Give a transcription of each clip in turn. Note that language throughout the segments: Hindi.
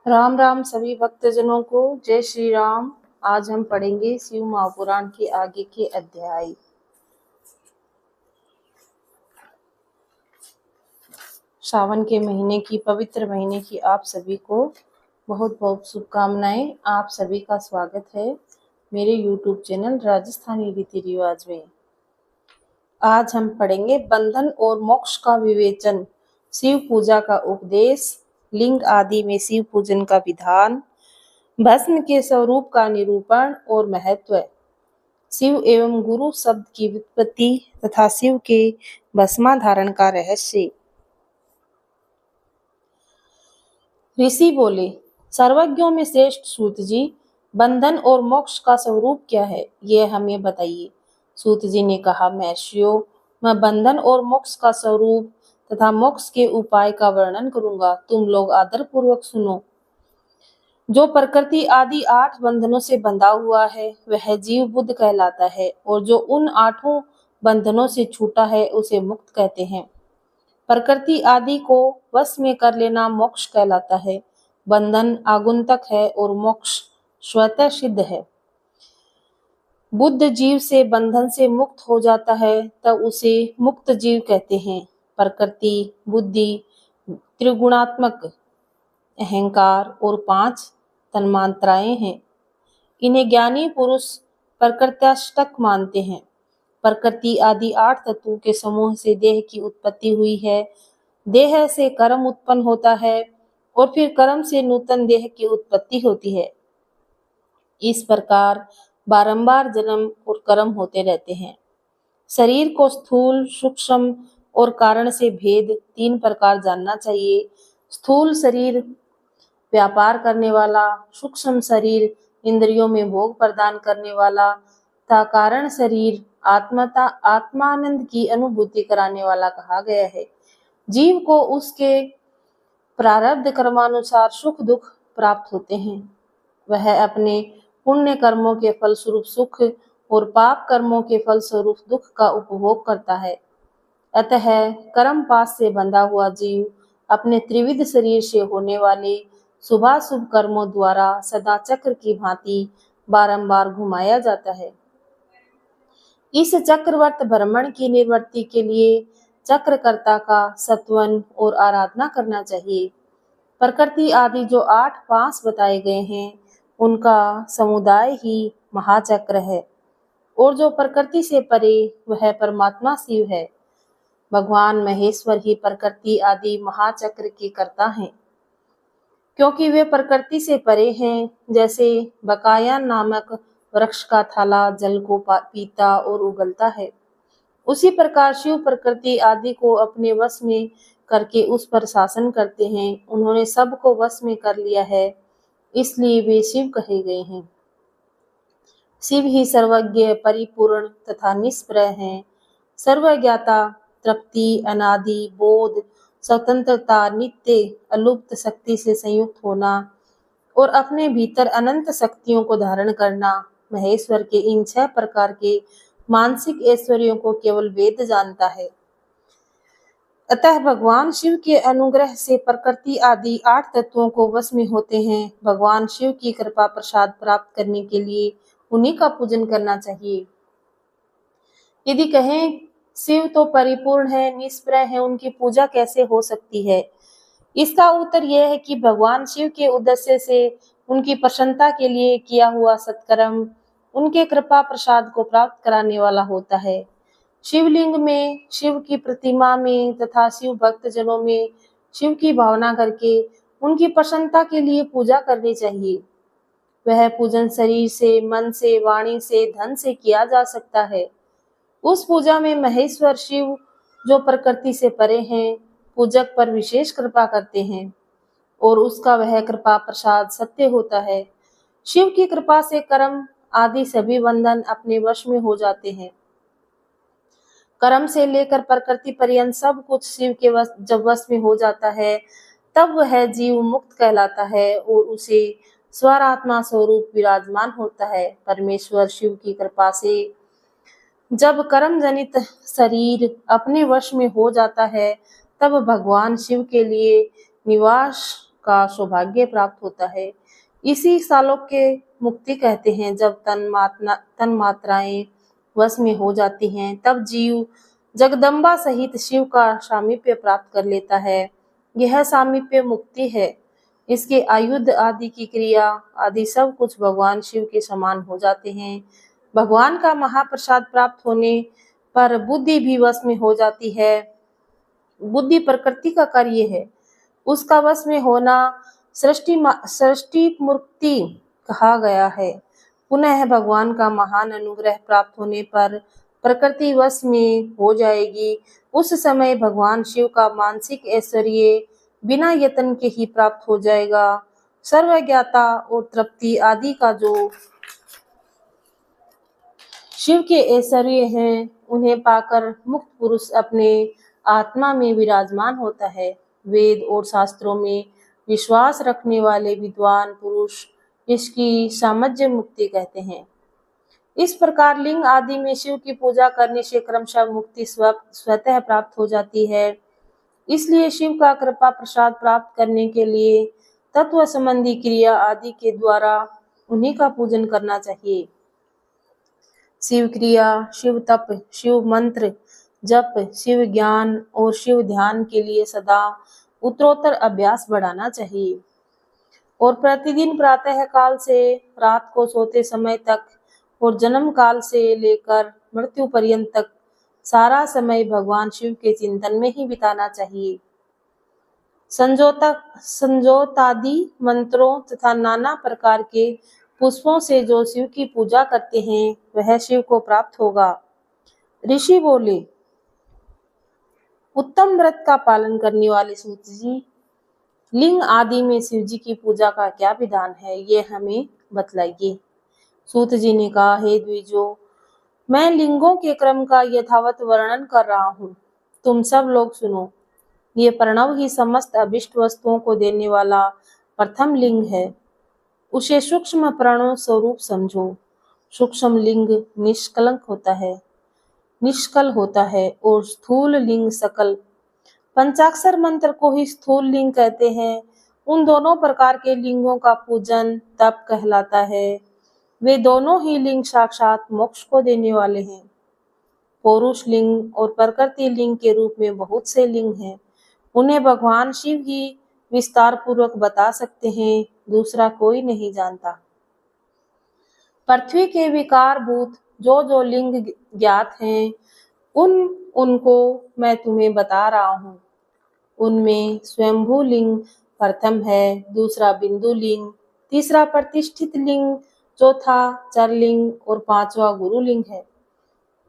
राम राम सभी भक्तजनों को। जय श्री राम। आज हम पढ़ेंगे शिव महापुराण के आगे के अध्याय। सावन के महीने की पवित्र महीने की आप सभी को बहुत बहुत शुभकामनाएं। आप सभी का स्वागत है मेरे YouTube चैनल राजस्थानी रीति रिवाज में। आज हम पढ़ेंगे बंधन और मोक्ष का विवेचन, शिव पूजा का उपदेश, लिंग आदि में शिव पूजन का विधान, भस्म के स्वरूप का निरूपण और महत्व, शिव एवं गुरु शब्द की व्युत्पत्ति तथा शिव के भस्माधारण का रहस्य। ऋषि बोले, सर्वज्ञों में श्रेष्ठ सूत जी, बंधन और मोक्ष का स्वरूप क्या है, यह हमें बताइए। सूत जी ने कहा, महर्षियों, मैं बंधन और मोक्ष का स्वरूप तथा मोक्ष के उपाय का वर्णन करूंगा। तुम लोग आदर पूर्वक सुनो। जो प्रकृति आदि 8 बंधनों से बंधा हुआ है वह जीव बुद्ध कहलाता है, और जो उन 8 बंधनों से छूटा है उसे मुक्त कहते हैं। प्रकृति आदि को वश में कर लेना मोक्ष कहलाता है। बंधन आगुंतक है और मोक्ष स्वतः सिद्ध है। बुद्ध जीव से बंधन से मुक्त हो जाता है तब उसे मुक्त जीव कहते हैं। प्रकृति, बुद्धि, त्रिगुणात्मक अहंकार और 5 तन्मात्राएं हैं। इन्हें ज्ञानी पुरुष प्रकृत्याष्टक मानते हैं। प्रकृति आदि 8 तत्वों के समूह से देह की उत्पत्ति हुई है। देह से कर्म उत्पन्न होता है और फिर कर्म से नूतन देह की उत्पत्ति होती है। इस प्रकार बारंबार जन्म और कर्म होते रहते हैं। शरीर को स्थूल, सूक्ष्म और कारण से भेद 3 प्रकार जानना चाहिए। स्थूल शरीर व्यापार करने वाला, सूक्ष्म शरीर इंद्रियों में भोग प्रदान करने वाला तथा कारण शरीर आत्मानंद की अनुभूति कराने वाला कहा गया है। जीव को उसके प्रारब्ध कर्मानुसार सुख दुख प्राप्त होते हैं। वह अपने पुण्य कर्मों के फलस्वरूप सुख और पाप कर्मों के फलस्वरूप दुख का उपभोग करता है। अतः कर्म पास से बंधा हुआ जीव अपने त्रिविध शरीर से होने वाले शुभाशुभ कर्मों द्वारा सदा चक्र की भांति बारंबार घुमाया जाता है। इस चक्रवर्त भ्रमण की निवृत्ति के लिए चक्रकर्ता का सत्वन और आराधना करना चाहिए। प्रकृति आदि जो 8 पास बताए गए हैं उनका समुदाय ही महाचक्र है, और जो प्रकृति से परे वह परमात्मा शिव है। भगवान महेश्वर ही प्रकृति आदि महाचक्र के कर्ता हैं, क्योंकि वे प्रकृति से परे हैं। जैसे बकाया नामक वृक्ष का थाला जल को पीता और उगलता है, उसी प्रकार शिव प्रकृति आदि को अपने वश में करके उस पर शासन करते हैं। उन्होंने सब को वश में कर लिया है, इसलिए वे शिव कहे गए हैं। शिव ही सर्वज्ञ, परिपूर्ण तथा निष्प्रय हैं। सर्वज्ञाता, तृप्ति, अनादि, बोध, स्वतंत्रता, नित्य अलुप्त शक्ति से संयुक्त होना और अपने भीतर अनंत शक्तियों को धारण करना, महेश्वर के इन 6 प्रकार के मानसिक ऐश्वर्यों को केवल वेद जानता है। अतः भगवान शिव के अनुग्रह से प्रकृति आदि 8 तत्वों को वश में होते हैं। भगवान शिव की कृपा प्रसाद प्राप्त करने के लिए उन्हीं का पूजन करना चाहिए। यदि कहें शिव तो परिपूर्ण है, निष्प्रय है, उनकी पूजा कैसे हो सकती है? इसका उत्तर यह है कि भगवान शिव के उद्देश्य से उनकी प्रसन्नता के लिए किया हुआ सत्कर्म उनके कृपा प्रसाद को प्राप्त कराने वाला होता है। शिवलिंग में, शिव की प्रतिमा में तथा शिव भक्त जनों में शिव की भावना करके उनकी प्रसन्नता के लिए पूजा करनी चाहिए। वह पूजन शरीर से, मन से, वाणी से, धन से किया जा सकता है। उस पूजा में महेश्वर शिव जो प्रकृति से परे हैं, पूजक पर विशेष कृपा करते हैं और उसका वह कृपा प्रसाद सत्य होता है। शिव की कृपा से कर्म आदि सभी बंधन अपने वश में हो जाते हैं। कर्म से लेकर प्रकृति पर्यंत सब कुछ शिव के जब वश में हो जाता है तब वह जीव मुक्त कहलाता है और उसे स्वरात्मा स्वरूप विराजमान होता है। परमेश्वर शिव की कृपा से जब कर्म जनित शरीर अपने वश में हो जाता है तब भगवान शिव के लिए निवास का सौभाग्य प्राप्त होता है। इसी सालोक्य मुक्ति कहते हैं। जब तन मात्राएं वश में हो जाती हैं, तब जीव जगदम्बा सहित शिव का सामीप्य प्राप्त कर लेता है। यह सामीप्य मुक्ति है। इसके आयुध आदि की क्रिया आदि सब कुछ भगवान शिव के समान हो जाते हैं। भगवान का महाप्रसाद प्राप्त होने पर बुद्धि भी वश में हो जाती है। बुद्धि प्रकृति का कार्य है। उसका वश में होना सृष्टि मुक्ति कहा गया है। पुनः भगवान का महान अनुग्रह प्राप्त होने पर प्रकृति वश में हो जाएगी। उस समय भगवान शिव का मानसिक ऐश्वर्य बिना यत्न के ही प्राप्त हो जाएगा। सर्वज्ञता और तृप्ति आदि का जो शिव के ऐश्वर्य हैं, उन्हें पाकर मुक्त पुरुष अपने आत्मा में विराजमान होता है। वेद और शास्त्रों में विश्वास रखने वाले विद्वान पुरुष इसकी सामज्य मुक्ति कहते हैं। इस प्रकार लिंग आदि में शिव की पूजा करने से क्रमशः मुक्ति स्वतः प्राप्त हो जाती है। इसलिए शिव का कृपा प्रसाद प्राप्त करने के लिए तत्व संबंधी क्रिया आदि के द्वारा उन्हीं का पूजन करना चाहिए। शिव क्रिया, शिव तप, शिव मंत्र जप, शिव ज्ञान और शिव ध्यान के लिए सदा उत्तरोत्तर अभ्यास बढ़ाना चाहिए और प्रतिदिन प्रातः काल से रात को सोते समय तक और जन्म काल से लेकर मृत्यु पर्यंत तक सारा समय भगवान शिव के चिंतन में ही बिताना चाहिए। संजोतादि मंत्रों तथा नाना प्रकार के पुष्पों से जो शिव की पूजा करते हैं, वह शिव को प्राप्त होगा। ऋषि बोले, उत्तम व्रत का पालन करने वाले सूत जी, लिंग आदि में शिव जी की पूजा का क्या विधान है, ये हमें बतलाइए। सूत जी ने कहा, हे द्विजो, मैं लिंगों के क्रम का यथावत वर्णन कर रहा हूँ, तुम सब लोग सुनो। ये प्रणव ही समस्त अभिष्ट वस्तुओं को देने वाला प्रथम लिंग है। उसे सूक्ष्म प्रणव स्वरूप समझो। सूक्ष्म लिंग निष्कल होता है और स्थूल लिंग सकल। पंचाक्षर मंत्र को ही स्थूल लिंग कहते हैं। उन दोनों प्रकार के लिंगों का पूजन तप कहलाता है। वे दोनों ही लिंग साक्षात मोक्ष को देने वाले हैं। पौरुष लिंग और प्रकृति लिंग के रूप में बहुत से लिंग हैं। उन्हें भगवान शिव ही विस्तार पूर्वक बता सकते हैं, दूसरा कोई नहीं जानता। पृथ्वी के विकार भूत जो लिंग ज्ञात हैं, उनको मैं तुम्हें बता रहा हूँ। उनमें स्वयंभू लिंग प्रथम है, दूसरा बिंदु लिंग, तीसरा प्रतिष्ठित लिंग, चौथा चरलिंग और पांचवा गुरु लिंग है।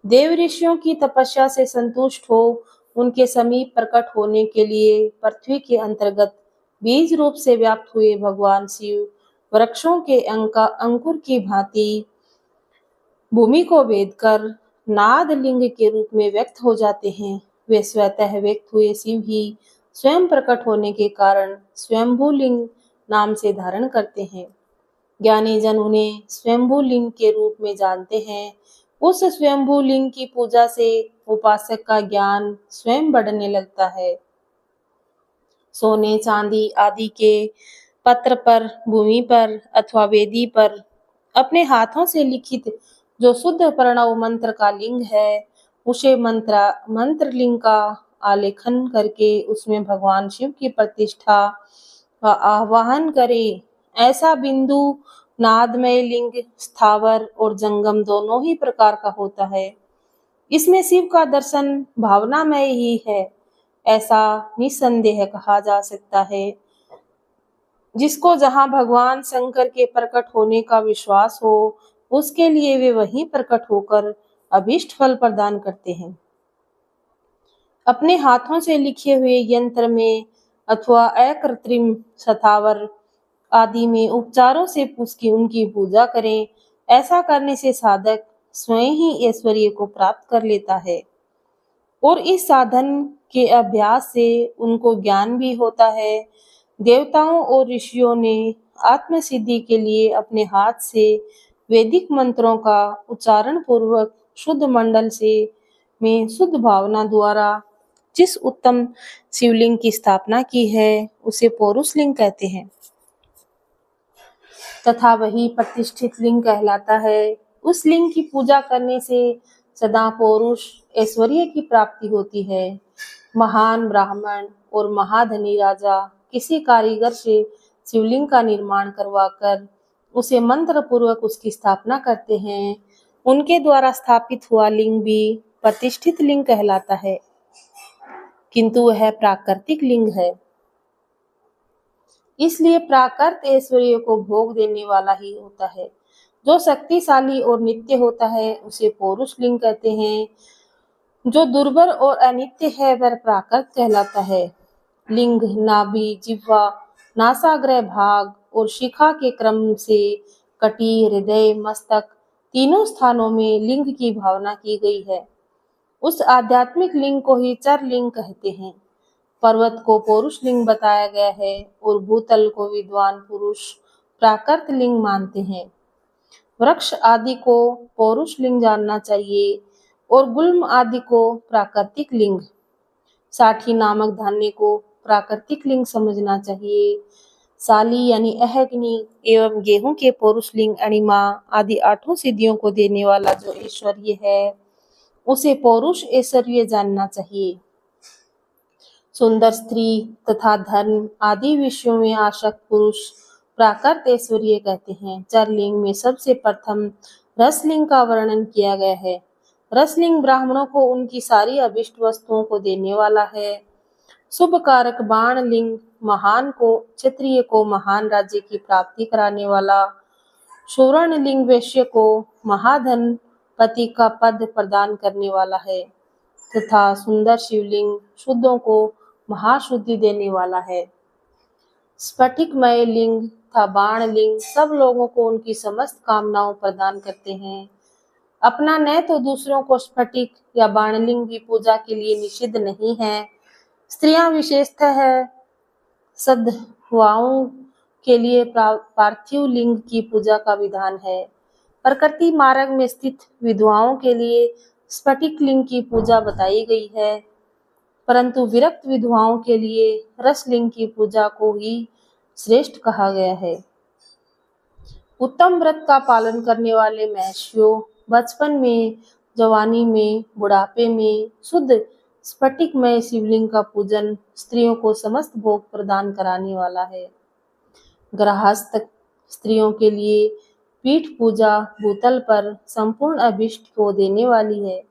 देव ऋषियों की तपस्या से संतुष्ट हो उनके समीप प्रकट होने के लिए पृथ्वी के अंतर्गत बीज रूप से व्याप्त हुए भगवान शिव वृक्षों के अंकुर की भांति भूमि को भेद कर नाद लिंग के रूप में व्यक्त हो जाते हैं। वे स्वतः व्यक्त हुए शिव ही स्वयं प्रकट होने के कारण स्वयंभू लिंग नाम से धारण करते हैं। ज्ञानी जन उन्हें स्वयंभू लिंग के रूप में जानते हैं। उस स्वयंभू लिंग की पूजा से उपासक का ज्ञान स्वयं बढ़ने लगता है। सोने चांदी आदि के पत्र पर, भूमि पर अथवा वेदी पर अपने हाथों से लिखित जो शुद्ध प्रणव मंत्र का लिंग है, उसे मंत्र लिंग का आलेखन करके उसमें भगवान शिव की प्रतिष्ठा का आवाहन करें। ऐसा बिंदु नादमय लिंग स्थावर और जंगम दोनों ही प्रकार का होता है। इसमें शिव का दर्शन भावनामय ही है, ऐसा निसंदेह कहा जा सकता है। जिसको जहाँ भगवान शंकर के प्रकट होने का विश्वास हो, उसके लिए वे वहीं प्रकट होकर अभीष्ट फल प्रदान करते हैं। अपने हाथों से लिखे हुए यंत्र में अथवा अकृत्रिम स्थावर आदि में उपचारों से उनकी पूजा करें। ऐसा करने से साधक स्वयं ही ऐश्वर्य को प्राप्त कर लेता है और इस साधन के अभ्यास से उनको ज्ञान भी होता है। देवताओं और ऋषियों ने आत्म सिद्धि के लिए अपने हाथ से वैदिक मंत्रों का उच्चारण पूर्वक शुद्ध मंडल से में शुद्ध भावना द्वारा जिस उत्तम शिवलिंग की स्थापना की है उसे पौरुष लिंग कहते हैं तथा वही प्रतिष्ठित लिंग कहलाता है। उस लिंग की पूजा करने से सदा पौरुष ऐश्वर्य की प्राप्ति होती है। महान ब्राह्मण और महाधनी राजा किसी कारीगर से शिवलिंग का निर्माण करवाकर उसे मंत्र पूर्वक उसकी स्थापना करते हैं। उनके द्वारा स्थापित हुआ लिंग भी प्रतिष्ठित लिंग कहलाता है, किंतु वह प्राकृतिक लिंग है, इसलिए प्राकृत ऐश्वर्य को भोग देने वाला ही होता है। जो शक्तिशाली और नित्य होता है उसे पौरुष लिंग कहते हैं। जो दुर्बल और अनित्य है वह प्राकृत कहलाता है। लिंग नाभि, जिह्वा, नासाग्र भाग और शिखा के क्रम से कटी, हृदय, मस्तक तीनों स्थानों में लिंग की भावना की गई है। उस आध्यात्मिक लिंग को ही चर लिंग कहते हैं। पर्वत को पौरुष लिंग बताया गया है और भूतल को विद्वान पुरुष प्राकृत लिंग मानते हैं। वृक्ष आदि को पौरुष लिंग जानना चाहिए और गुल्म आदि को प्राकृतिक लिंग। साठी नामक धान्य को प्राकृतिक लिंग समझना चाहिए। साली यानी अग्नि एवं गेहूं के पौरुष लिंग अणिमा आदि 8 सिद्धियों को देने वाला जो ऐश्वर्य है उसे पौरुष ऐश्वर्य जानना चाहिए। सुंदर स्त्री तथा धन आदि विषयों में आसक्त पुरुष प्राकृत ऐश्वर्य कहते हैं। चरलिंग में सबसे प्रथम रसलिंग का वर्णन किया गया है। रसलिंग ब्राह्मणों को उनकी सारी अभिष्ट वस्तुओं को देने वाला है। शुभ कारक बाण लिंग महान को, क्षत्रिय को महान राज्य की प्राप्ति कराने वाला। सुवर्ण लिंग वैश्य को महाधन पति का पद प्रदान करने वाला है तथा सुंदर शिवलिंग शुद्धों को महाशुद्धि देने वाला है। स्फटिकमय लिंग तथा बाण लिंग सब लोगों को उनकी समस्त कामनाओं प्रदान करते हैं। अपना न तो दूसरों को स्फटिक या बाणलिंग भी पूजा के लिए निषिद्ध नहीं है। स्त्रियां विशेषतः सद्भावों के लिए पार्थिव लिंग की पूजा का विधान है। प्रकृति मार्ग में स्थित विधवाओं के लिए स्फटिक लिंग की पूजा बताई गई है, परंतु विरक्त विधवाओं के लिए रसलिंग की पूजा को ही श्रेष्ठ कहा गया है। उत्तम व्रत का पालन करने वाले महर्षियों बचपन में, जवानी में, बुढ़ापे में शुद्ध स्फटिकमय शिवलिंग का पूजन स्त्रियों को समस्त भोग प्रदान कराने वाला है। गृहस्थ स्त्रियों के लिए पीठ पूजा भूतल पर संपूर्ण अभिष्ट को देने वाली है।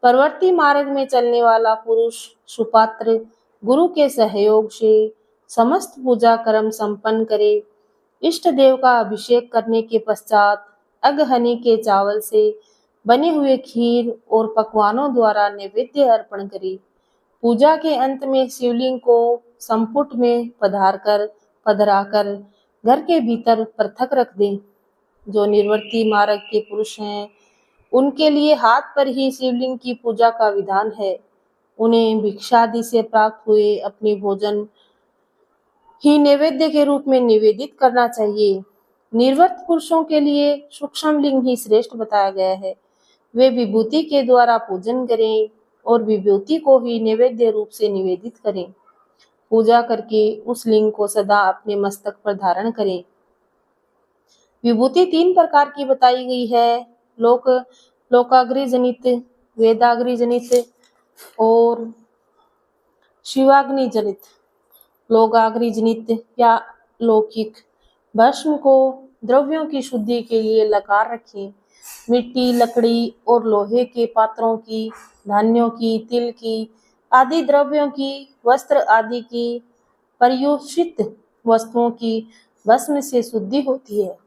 परवर्ती मार्ग में चलने वाला पुरुष सुपात्र गुरु के सहयोग से समस्त पूजा कर्म संपन्न करे। इष्ट देव का अभिषेक करने के पश्चात अगहनी के चावल से बने हुए खीर और पकवानों द्वारा नैवेद्य अर्पण करे। पूजा के अंत में शिवलिंग को संपुट में पधराकर घर के भीतर पृथक रख दें। जो निर्वर्ती मार्ग के पुरुष हैं उनके लिए हाथ पर ही शिवलिंग की पूजा का विधान है। उन्हें भिक्षादि से प्राप्त हुए अपने भोजन ही नैवेद्य के रूप में निवेदित करना चाहिए। निर्वर्त पुरुषों के लिए सूक्ष्म लिंग ही श्रेष्ठ बताया गया है। वे विभूति के द्वारा पूजन करें और विभूति को ही नैवेद्य रूप से निवेदित करें। पूजा करके उस लिंग को सदा अपने मस्तक पर धारण करें। विभूति 3 प्रकार की बताई गई है, लोकाग्नि जनित, वेदाग्नि जनित और शिवाग्नि जनित। लोकाग्नि जनित या लौकिक भस्म को द्रव्यों की शुद्धि के लिए लकार रखें। मिट्टी, लकड़ी और लोहे के पात्रों की, धान्यों की, तिल की आदि द्रव्यों की, वस्त्र आदि की पर्युषित वस्तुओं की भस्म से शुद्धि होती है।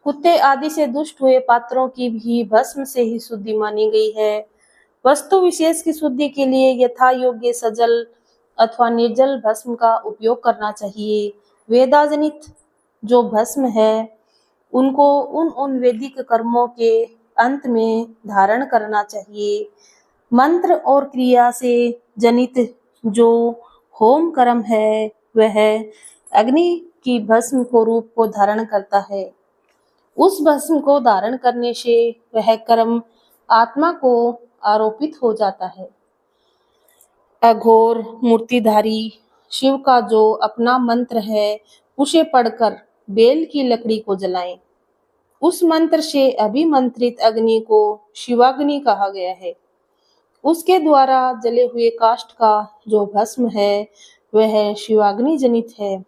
कुत्ते आदि से दुष्ट हुए पात्रों की भी भस्म से ही शुद्धि मानी गई है। वस्तु विशेष की शुद्धि के लिए यथा योग्य सजल अथवा निर्जल भस्म का उपयोग करना चाहिए। वेदाजनित जो भस्म है उनको उन वैदिक कर्मों के अंत में धारण करना चाहिए। मंत्र और क्रिया से जनित जो होम कर्म है वह अग्नि की भस्म को रूप को धारण करता है। उस भस्म को धारण करने से वह कर्म आत्मा को आरोपित हो जाता है। अघोर मूर्तिधारी शिव का जो अपना मंत्र है उसे पढ़कर बेल की लकड़ी को जलाएं। उस मंत्र से अभिमंत्रित अग्नि को शिवाग्नि कहा गया है। उसके द्वारा जले हुए काष्ठ का जो भस्म है वह शिवाग्नि जनित है।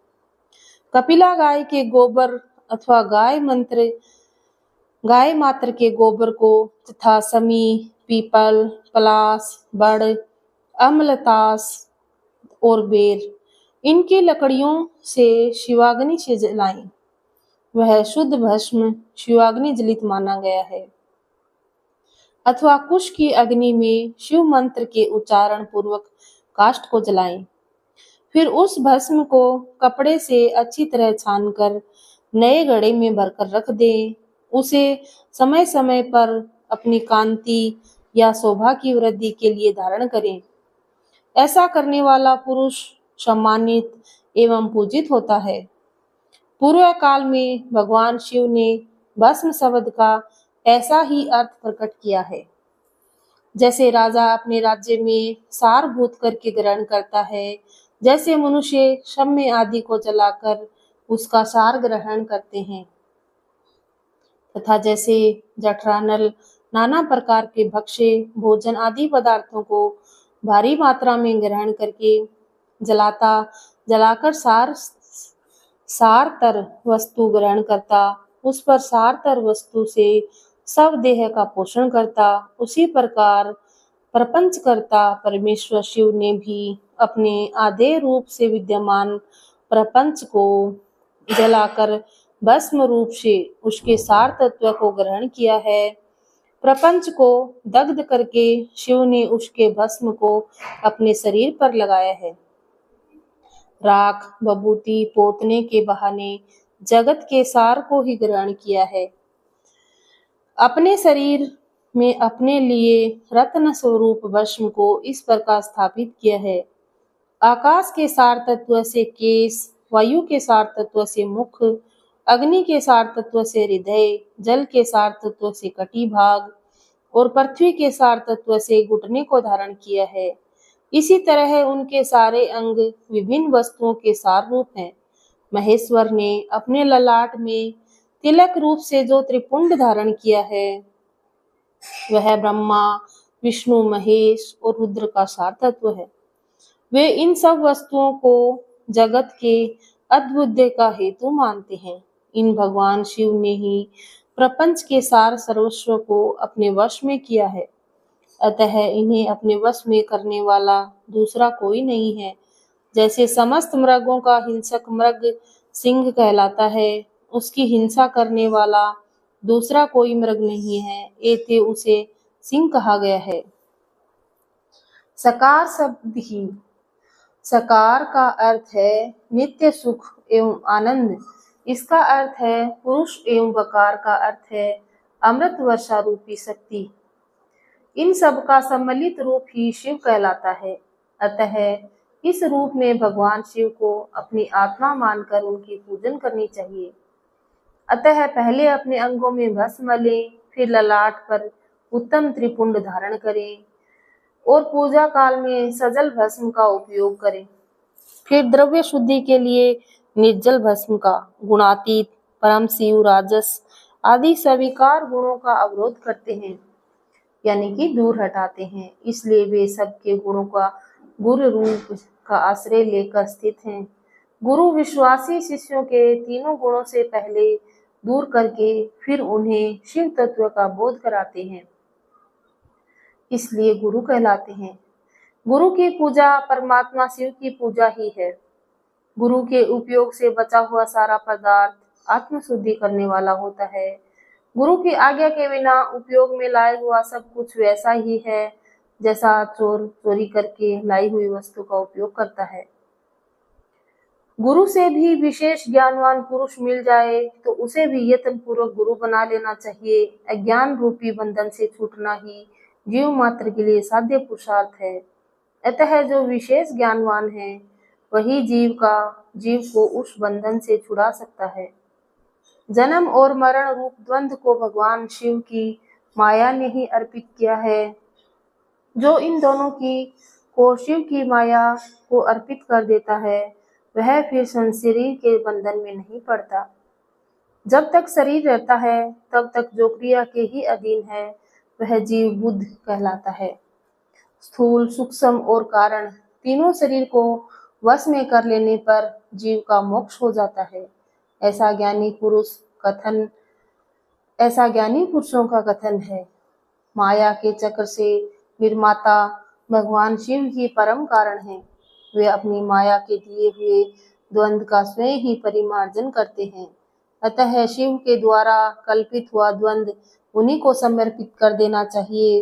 कपिला गाय के गोबर अथवा गाय मात्र के गोबर को तथा समी, पीपल, पलास, बड़, अम्लतास और बेर इनकी लकड़ियों से शिवाग्नि से जलाएं। वह शुद्ध भस्म शिवाग्नि जलित माना गया है। अथवा कुश की अग्नि में शिव मंत्र के उच्चारण पूर्वक काष्ठ को जलाएं। फिर उस भस्म को कपड़े से अच्छी तरह छानकर नए घड़े में भरकर रख दें। उसे समय समय पर अपनी कांति या शोभा की वृद्धि के लिए धारण करें। ऐसा करने वाला पुरुष सम्मानित एवं पूजित होता है। पूर्व काल में भगवान शिव ने भस्म शब्द का ऐसा ही अर्थ प्रकट किया है। जैसे राजा अपने राज्य में सार भूत करके ग्रहण करता है, जैसे मनुष्य शम्य आदि को जलाकर उसका सार ग्रहण करते हैं, तथा जैसे जठरानल नाना प्रकार के भक्ष्य भोजन आदि पदार्थों को भारी मात्रा में ग्रहण करके जलाकर सारतर वस्तु ग्रहण करता, उस पर सारतर वस्तु से सब देह का पोषण करता, उसी प्रकार प्रपंच करता परमेश्वर शिव ने भी अपने आधे रूप से विद्यमान प्रपंच को जलाकर भस्म रूप से उसके सार तत्व को ग्रहण किया है। प्रपंच को दग्ध करके शिव ने उसके भस्म को अपने शरीर पर लगाया है। राख बबूती पोतने के बहाने जगत के सार को ही ग्रहण किया है। अपने शरीर में अपने लिए रत्न स्वरूप भस्म को इस प्रकार स्थापित किया है। आकाश के सार तत्व से केश, वायु के सार तत्व से मुख, अग्नि के सार तत्व से हृदय, जल के सार तत्व से कटी भाग और पृथ्वी के सार तत्व से घुटने को धारण किया है। इसी तरह उनके सारे अंग विभिन्न वस्तुओं के सार रूप हैं। महेश्वर ने अपने ललाट में तिलक रूप से जो त्रिपुंड धारण किया है वह ब्रह्मा, विष्णु, महेश और रुद्र का सार तत्व है। वे इन सब वस्तुओं को जगत के अद्भुत का हेतु मानते हैं। इन भगवान शिव ने ही प्रपंच के सार सर्वस्व को अपने वश में किया है। अतः इन्हें अपने वश में करने वाला दूसरा कोई नहीं है। जैसे समस्त मृगों का हिंसक मृग सिंह कहलाता है, उसकी हिंसा करने वाला दूसरा कोई मृग नहीं है, एते उसे सिंह कहा गया है। सकार शब्द ही सकार का अर्थ है नित्य सुख एवं आनंद। इसका अर्थ है पुरुष एवं वकार का अर्थ है अमृत वर्षा रूपी शक्ति। इन सब का सम्मिलित रूप ही शिव कहलाता है। अतः इस रूप में भगवान शिव को अपनी आत्मा मानकर उनकी पूजन करनी चाहिए। अतः पहले अपने अंगों में भस्म मलें, फिर ललाट पर उत्तम त्रिपुंड धारण करें और पूजा काल में सजल भस्म का उपयोग करें। फिर द्रव्य शुद्धि के लिए निर्जल भस्म का गुणातीत परम शिव राजस आदि स्वीकार गुणों का अवरोध करते हैं, यानी कि दूर हटाते हैं। इसलिए वे सबके गुणों का गुरु रूप का आश्रय लेकर स्थित हैं। गुरु विश्वासी शिष्यों के तीनों गुणों से पहले दूर करके फिर उन्हें शिव तत्व का बोध कराते हैं, इसलिए गुरु कहलाते हैं। गुरु की पूजा परमात्मा शिव की पूजा ही है। गुरु के उपयोग से बचा हुआ सारा पदार्थ आत्म शुद्धि करने वाला होता है। गुरु की आज्ञा के बिना उपयोग में लाया हुआ सब कुछ वैसा ही है जैसा चोर चोरी करके लाई हुई वस्तु का उपयोग करता है। गुरु से भी विशेष ज्ञानवान पुरुष मिल जाए तो उसे भी यत्न पूर्वक गुरु बना लेना चाहिए। अज्ञान रूपी बंधन से छूटना ही जीव मात्र के लिए साध्य पुरुषार्थ है। अतः जो विशेष ज्ञानवान है वही जीव को उस बंधन से छुड़ा सकता है। जन्म और मरण रूप द्वंद्व को भगवान शिव की माया ने ही अर्पित किया है। जो इन दोनों की को शिव की माया को अर्पित कर देता है, वह फिर शरीर के बंधन में नहीं पड़ता। जब तक शरीर रहता है तब तक जो क्रिया के ही अधीन है वह जीव बुद्ध कहलाता है। स्थूल, सूक्ष्म और कारण तीनों शरीर को वश में कर लेने पर जीव का मोक्ष हो जाता है। ऐसा ज्ञानी पुरुषों का कथन है। माया के चक्र से निर्माता भगवान शिव ही परम कारण हैं। वे अपनी माया के दिए हुए द्वंद्व का स्वयं ही परिमार्जन करते हैं। अतः शिव के द्वारा कल्पित हुआ द्वंद्व उन्हीं को समर्पित कर देना चाहिए।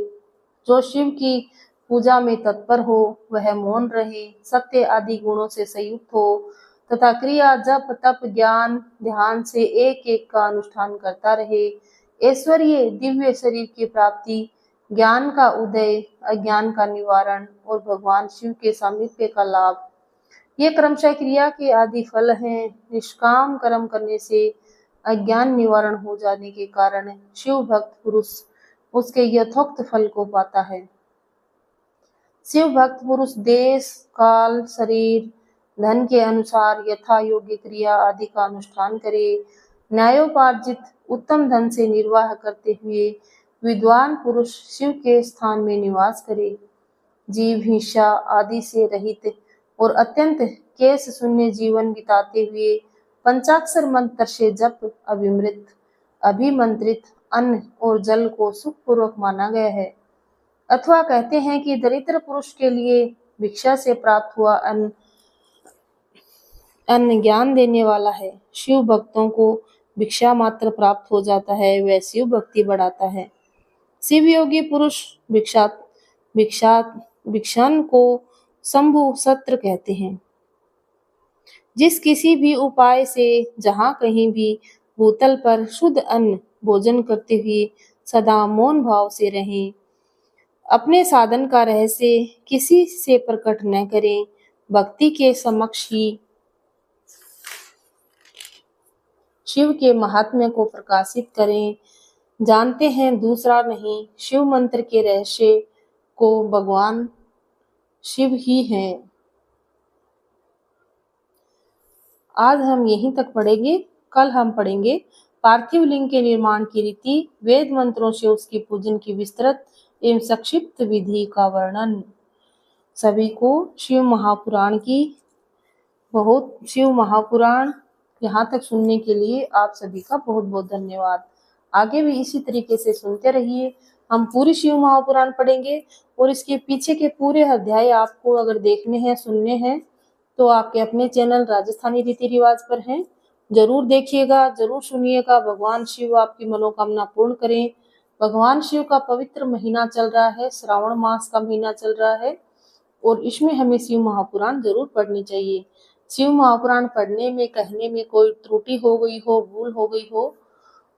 जो शिव की पूजा में तत्पर हो वह मौन रहे, सत्य आदि गुणों से संयुक्त हो तथा क्रिया, जप, तप, ज्ञान, ध्यान से एक एक का अनुष्ठान करता रहे। ऐश्वर्य, दिव्य शरीर की प्राप्ति, ज्ञान का उदय, अज्ञान का निवारण और भगवान शिव के सामीप्य का लाभ, ये क्रमशः क्रिया के आदि फल हैं। निष्काम कर्म करने से अज्ञान निवारण हो जाने के कारण शिव भक्त पुरुष उसके यथोक्त फल को पाता है। शिव भक्त पुरुष देश, काल, शरीर, धन के अनुसार यथा योग्य क्रिया आदि का अनुष्ठान करे। न्यायोपार्जित उत्तम धन से निर्वाह करते हुए विद्वान पुरुष शिव के स्थान में निवास करे। जीव हिंसा आदि से रहित और अत्यंत केश शून्य जीवन बिताते हुए पंचाक्षर मंत्र से जप, अभिमंत्रित अन्न और जल को सुखपूर्वक माना गया है। अथवा कहते हैं कि दरिद्र पुरुष के लिए भिक्षा से प्राप्त हुआ अन्न ज्ञान देने वाला है। शिव भक्तों को भिक्षा मात्र प्राप्त हो जाता है, वह शिव भक्ति बढ़ाता है। शिव योगी पुरुष भिक्षान को शंभु सत्र कहते हैं। जिस किसी भी उपाय से जहाँ कहीं भी भूतल पर शुद्ध अन्न भोजन करते हुए सदा मौन भाव से रहें, अपने साधन का रहस्य किसी से प्रकट न करें, भक्ति के समक्ष ही शिव के महात्म्य को प्रकाशित करें। जानते हैं दूसरा नहीं, शिव मंत्र के रहस्य को भगवान शिव ही हैं। आज हम यहीं तक पढ़ेंगे। कल हम पढ़ेंगे पार्थिव लिंग के निर्माण की रीति, वेद मंत्रों से उसकी पूजन की विस्तृत एवं संक्षिप्त विधि का वर्णन। सभी को शिव महापुराण यहाँ तक सुनने के लिए आप सभी का बहुत बहुत धन्यवाद। आगे भी इसी तरीके से सुनते रहिए। हम पूरी शिव महापुराण पढ़ेंगे और इसके पीछे के पूरे अध्याय आपको अगर देखने हैं, सुनने हैं तो आपके अपने चैनल राजस्थानी रीति रिवाज पर हैं। जरूर देखिएगा, जरूर सुनिएगा। भगवान शिव आपकी मनोकामना पूर्ण करें। भगवान शिव का पवित्र महीना चल रहा है, श्रावण मास का महीना चल रहा है और इसमें हमें शिव महापुराण जरूर पढ़नी चाहिए। शिव महापुराण पढ़ने में, कहने में कोई त्रुटि हो गई हो, भूल हो गई हो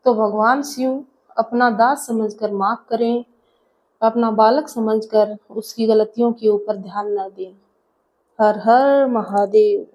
तो भगवान शिव अपना दास समझकर माफ करें, अपना बालक समझकर उसकी गलतियों के ऊपर ध्यान न दें। हर हर महादेव।